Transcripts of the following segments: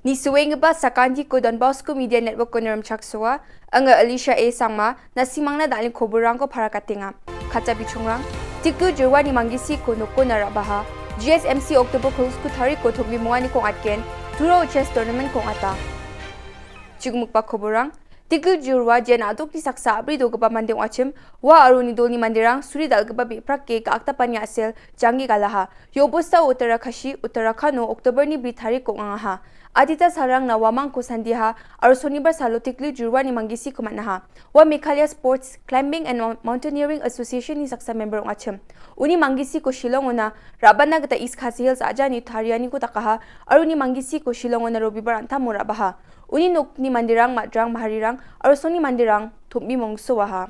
Ni suweng ba sakanji ko Don Bosco Media Network ko neram chaksua, anga Alicia A Sangma, na simang na dalin koburang ko para katinga. Kaca bichungrang, Tiklu Jyrwa ni Manggisiko Nokona Rabaha, GSMC October Close ku tarik ko thongbi mungani kong atken, Turao chess tournament kong ata. Chigmukpa koburang, Tiklu Jyrwa jen adok ni saksa abri do gaba mandeng wachim, wa aruni dol ni mandirang suri dal gaba biprak ke akta panya asel jangi galaha. Yobosta Uttarakhashi Uttarakhano October ni britari kong angaha. Adita sarang na wamang ko sandiha aru sonibar salo Tiklu Jyrwa ni Manggisiko manaha. Wa Meghalaya Sports Climbing and Mountaineering Association ni saksa member ng achim. Uni Manggisiko Shillong na Rabaha gata East Khasi Hills aja ni Thariani ko takaha aru ni Manggisiko Shillong na Robibar anta mo Rabaha. Uni nok ni mandirang madrang maharirang aru soni mandirang thumbi mongso waha.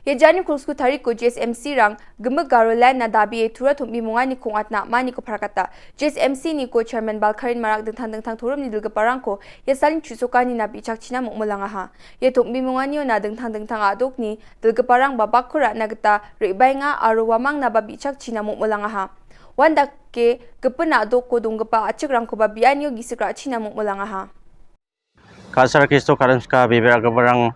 Ye jani kurusku tarik ko GSMC rang Garo land na Dabie tura thumbi mungani kong atna mani ko parakata GSMC ni ko chairman Balkarin marak dengthang thurum ni dilga parang ko ye salin chusokani na bichak china mukmulanga ha ye thumbi mungani na dengthang adok ni dilga parang babak ko ra nagta rebainga aru wamang na bichak china mukmulanga ha wanda ke gepena adok ko donggapa achik rang ko babianyo gisikra china mukmulanga ha Kasar Kristo karanska beber agabarang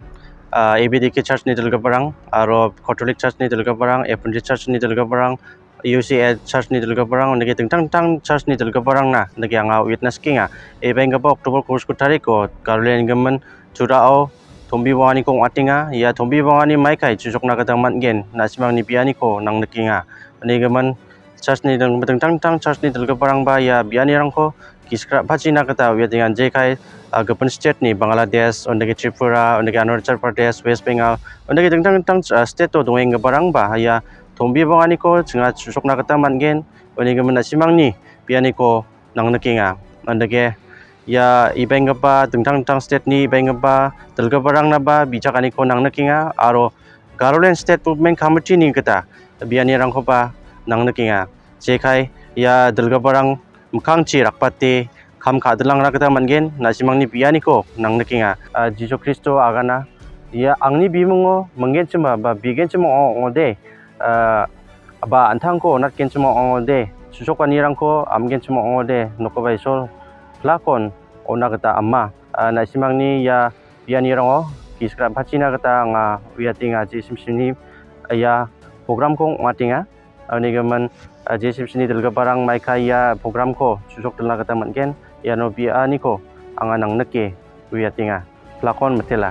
ABDK Church ni dalga barang, aro Catholic Church ni dalga barang, Evangelist Church ni dalga barang, UCA Church ni dalga barang, nagi tang Church ni dalga barang na, nagi anga witness kinga. Ebeng gaba Oktober kurus ku tarik ko, Caroline gaman Turao, Tombi wani kong atinga, ya Tombi wani mai kai chusok na katang matgen, nasimang ni biani ko nang nakinga. Ani gaman Church ni tang Church ni dalga barang ba ya biani rang ko, kiskra baci na kata wia dengan JK Gapan state ni Bangladesh, ondagi Tripura, ondagi Arunachal Pradesh, West Bengal, ondagi tang state to dongeng barang ba ya tombi bangani ko chinga susok na kata mangen, ondagi mana simang ni piani ko nang nakinga, ondagi ya ibeng ba tang state ni ibeng ba dalga barang na ba bijakani ko nang nakinga, aro Garo state movement committee ni kata biani rang ko ba nang nakinga, JK ya dalga barang mukang ci rakpati kam kadalang rakata mangen nasimang ni biani ko nang nakinga Jiso Kristo agana ya angni bimungo mangen cuma ba bigen cuma ongode ba antang ko nat ken cuma ongode susokani rang ko amgen cuma ongode nokobai sol plakon ona kata amma nasimang ni ya biani rango kiskra bachina kata nga wiatinga jisimsini ya program ko ngatinga ani gaman JSMC dalga barang mai kaya program ko susok dalna kata mangen ya no biani ko anganang nake wiatinga plakon matela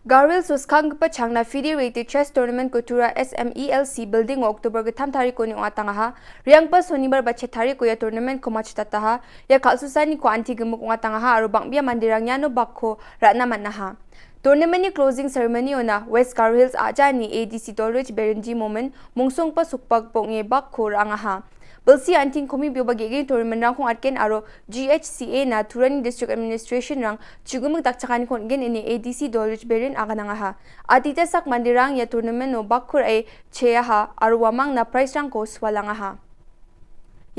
Garwil suskang pa changna FIDE rated chess tournament ko tura SMELC building October ke 3 tarik ko ni atanga ha riang pa sonibar bache tarik ko ya tournament ko match tata ha ya kalsusani ko anti gemuk atanga ha aru bangbia mandirang yano bakko ratna manna ha tournament ni closing ceremony ona West Garo Hills aja ni ADC Dolrich Berenji moment mungsong pa sukpag ponge bakko ranga ha Belsi anting komi bio bagege tournament rang kong atken aro GHCA na Turani District Administration rang chugumuk dakchakani kon gen ini ADC Dolrich Beren agananga ha atita sak mandirang ya tournament no bakkur ai cheya ha aro wamang na prize rang ko swalanga ha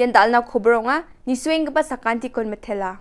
yan dalna khobrong ni sueng ba sakanti kon methela